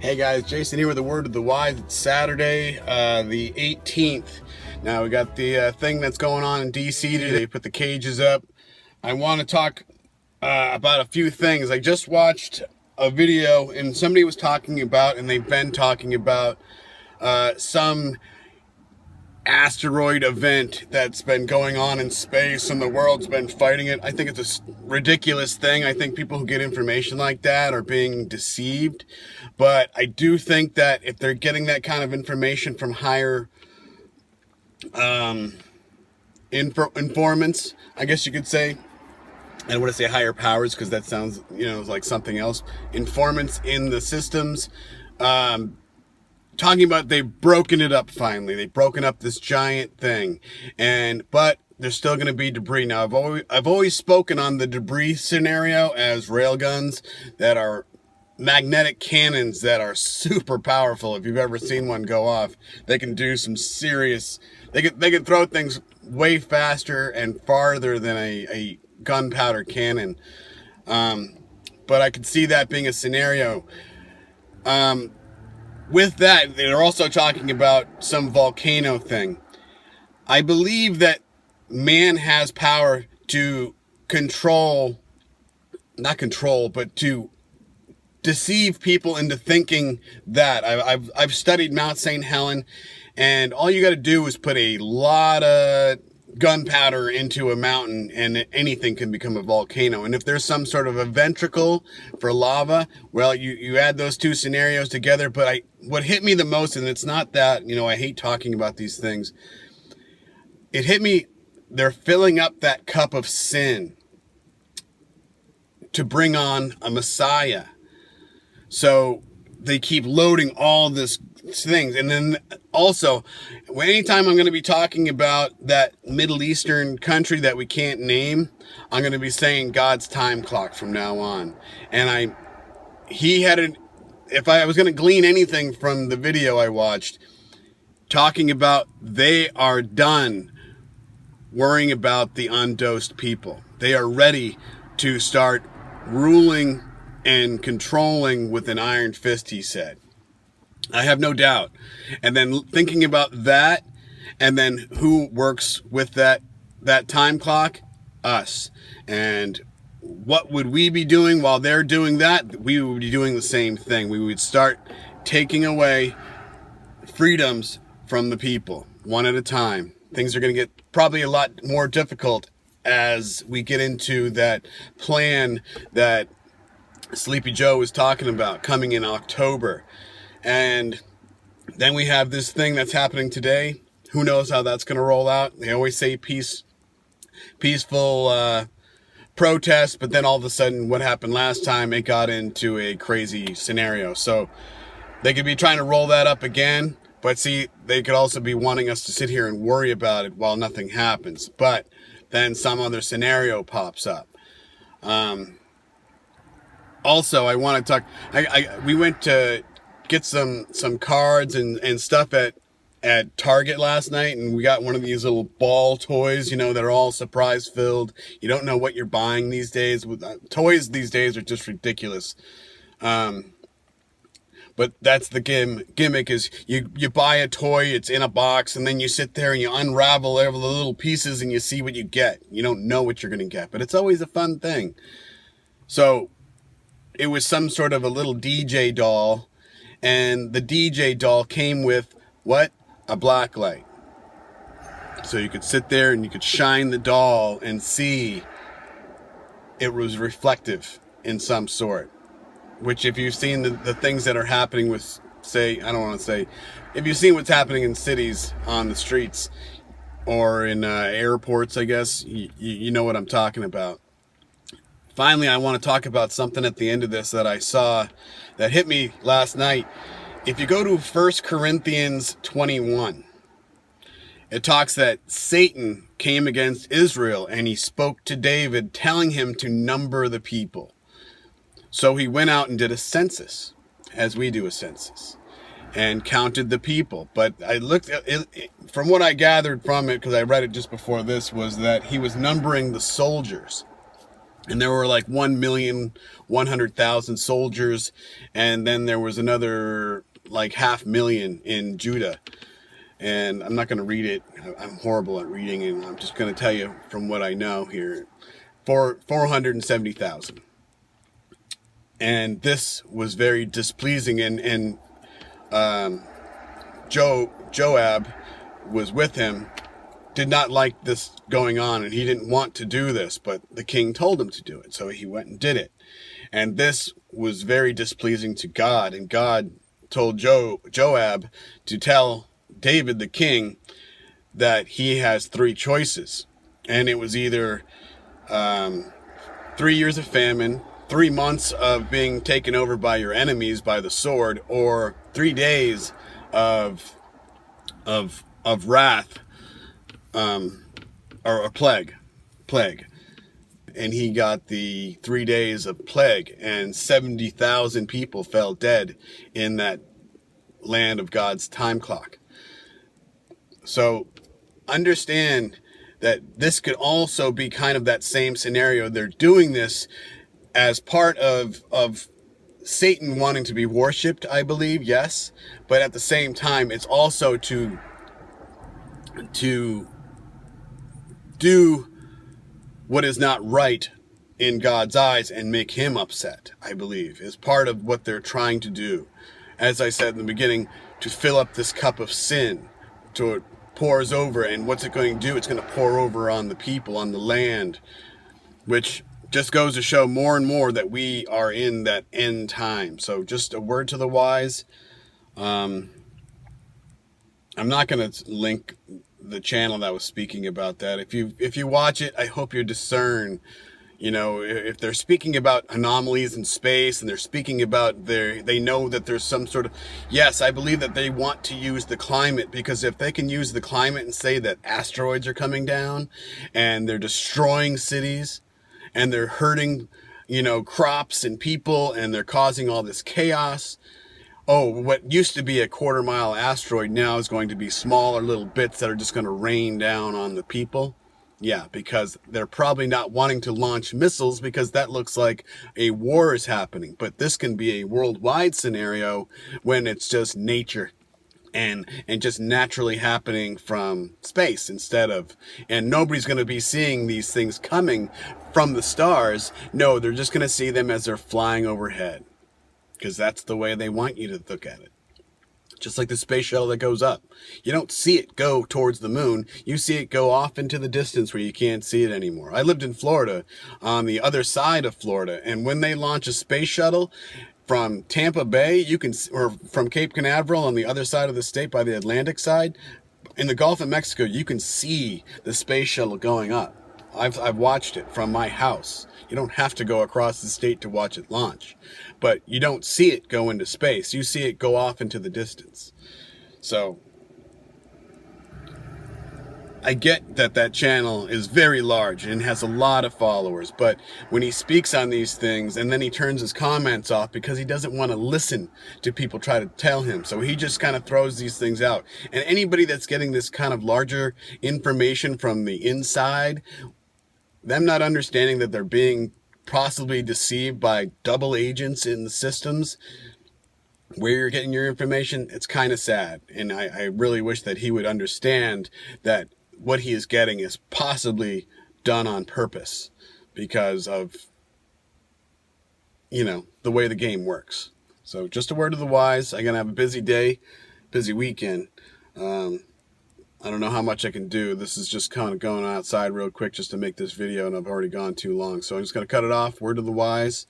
Hey guys, Jason here with a word of the wise. It's Saturday, the 18th. Now we got the thing that's going on in DC today. They put the cages up. I want to talk about a few things. I just watched a video and somebody was talking about, and they've been talking about some asteroid event that's been going on in space and the world's been fighting it. I think it's a ridiculous thing. I think people who get information like that are being deceived. But I do think that if they're getting that kind of information from higher informants, I guess you could say, I don't want to say higher powers because that sounds, like something else. Informants in the systems, talking about they've broken it up finally. They've broken up this giant thing, but there's still going to be debris. Now, I've always spoken on the debris scenario as railguns that are magnetic cannons that are super powerful. If you've ever seen one go off, they can do some serious. They can throw things way faster and farther than a gunpowder cannon. But I could see that being a scenario. With that, they're also talking about some volcano thing. I believe that man has power to not control, but to deceive people into thinking that. I've studied Mount St. Helen, and all you got to do is put a lot of gunpowder into a mountain and anything can become a volcano. And if there's some sort of a ventricle for lava, well, you add those two scenarios together. But what hit me the most, and it's not that, I hate talking about these things. It hit me, they're filling up that cup of sin to bring on a Messiah. So they keep loading all this things. And then also, anytime I'm going to be talking about that Middle Eastern country that we can't name, I'm going to be saying God's time clock from now on. And if I was going to glean anything from the video I watched, talking about they are done worrying about the undosed people. They are ready to start ruling and controlling with an iron fist, he said. I have no doubt. And then thinking about that, and then who works with that time clock? Us. And what would we be doing while they're doing that? We would be doing the same thing. We would start taking away freedoms from the people, one at a time. Things are going to get probably a lot more difficult as we get into that plan that Sleepy Joe was talking about coming in October. And then we have this thing that's happening today. Who knows how that's going to roll out? They always say peaceful protest, but then all of a sudden what happened last time, it got into a crazy scenario. So they could be trying to roll that up again, but see, they could also be wanting us to sit here and worry about it while nothing happens. But then some other scenario pops up. Also, I want to talk, we went to get some cards and stuff at Target last night, and we got one of these little ball toys, that are all surprise filled. You don't know what you're buying these days. Toys these days are just ridiculous. But that's the gimmick is you buy a toy, it's in a box, and then you sit there and you unravel all the little pieces and you see what you get. You don't know what you're going to get, but it's always a fun thing. So it was some sort of a little DJ doll, and the DJ doll came with what? A black light. So you could sit there and you could shine the doll and see it was reflective in some sort. Which, if you've seen the things that are happening with, if you've seen what's happening in cities on the streets or in airports, I guess, you know what I'm talking about. Finally, I want to talk about something at the end of this that I saw that hit me last night. If you go to 1 Corinthians 21, it talks that Satan came against Israel and he spoke to David, telling him to number the people. So he went out and did a census, as we do a census, and counted the people. But I looked at it, from what I gathered from it, because I read it just before this, was that he was numbering the soldiers. And there were like 1,100,000 soldiers, and then there was another like 500,000 in Judah. And I'm not going to read it. I'm horrible at reading, and I'm just going to tell you from what I know here. 470,000. And this was very displeasing, and Joab was with him, did not like this going on, and he didn't want to do this, but the king told him to do it, so he went and did it. And this was very displeasing to God, and God told Joab to tell David the king that he has three choices, and it was either 3 years of famine, 3 months of being taken over by your enemies by the sword, or 3 days of wrath, or a plague. And he got the 3 days of plague, and 70,000 people fell dead in that land of God's time clock. So understand that this could also be kind of that same scenario. They're doing this as part of Satan wanting to be worshipped, I believe, yes. But at the same time, it's also to do what is not right in God's eyes and make him upset, I believe, is part of what they're trying to do. As I said in the beginning, to fill up this cup of sin, so it pours over, and what's it going to do? It's going to pour over on the people, on the land, which just goes to show more and more that we are in that end time. So just a word to the wise. I'm not going to link the channel that was speaking about that. If you watch it, I hope you discern, if they're speaking about anomalies in space, and they're speaking about they know that there's some sort of, yes, I believe that they want to use the climate, because if they can use the climate and say that asteroids are coming down and they're destroying cities and they're hurting, crops and people, and they're causing all this chaos. Oh, what used to be a 1/4-mile asteroid now is going to be smaller little bits that are just going to rain down on the people. Yeah, because they're probably not wanting to launch missiles, because that looks like a war is happening. But this can be a worldwide scenario when it's just nature and just naturally happening from space and nobody's going to be seeing these things coming from the stars. No, they're just going to see them as they're flying overhead, because that's the way they want you to look at it. Just like the space shuttle that goes up. You don't see it go towards the moon. You see it go off into the distance where you can't see it anymore. I lived in Florida, on the other side of Florida, and when they launch a space shuttle from Tampa Bay, or from Cape Canaveral on the other side of the state by the Atlantic side, in the Gulf of Mexico, you can see the space shuttle going up. I've watched it from my house. You don't have to go across the state to watch it launch, but you don't see it go into space. You see it go off into the distance. So I get that channel is very large and has a lot of followers, but when he speaks on these things and then he turns his comments off because he doesn't want to listen to people try to tell him, so he just kind of throws these things out. And anybody that's getting this kind of larger information from the inside, them not understanding that they're being possibly deceived by double agents in the systems where you're getting your information, it's kind of sad. And I really wish that he would understand that what he is getting is possibly done on purpose because of, the way the game works. So just a word to the wise. I'm going to have a busy day, busy weekend. I don't know how much I can do. This is just kind of going outside real quick just to make this video, and I've already gone too long. So I'm just going to cut it off. Word to the wise.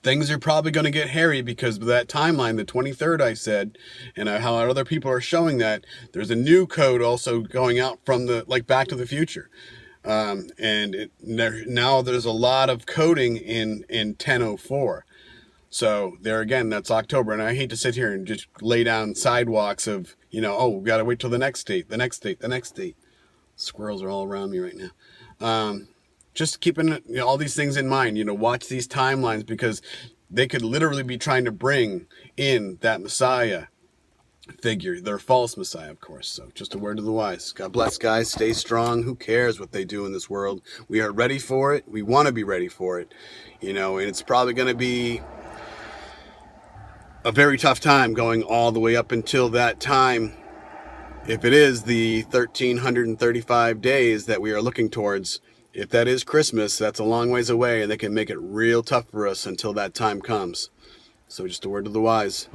Things are probably going to get hairy because of that timeline, the 23rd I said, and how other people are showing that. There's a new code also going out from Back to the Future. Now there's a lot of coding in 1004. So there again, that's October. And I hate to sit here and just lay down sidewalks of, we got to wait till the next date, the next date, the next date. Squirrels are all around me right now. Just keeping all these things in mind, watch these timelines, because they could literally be trying to bring in that Messiah figure. They're false Messiah, of course. So just a word to the wise. God bless, guys. Stay strong. Who cares what they do in this world? We are ready for it. We want to be ready for it. You know, and it's probably going to be a very tough time going all the way up until that time. If it is the 1,335 days that we are looking towards, if that is Christmas, that's a long ways away, and they can make it real tough for us until that time comes. So just a word to the wise.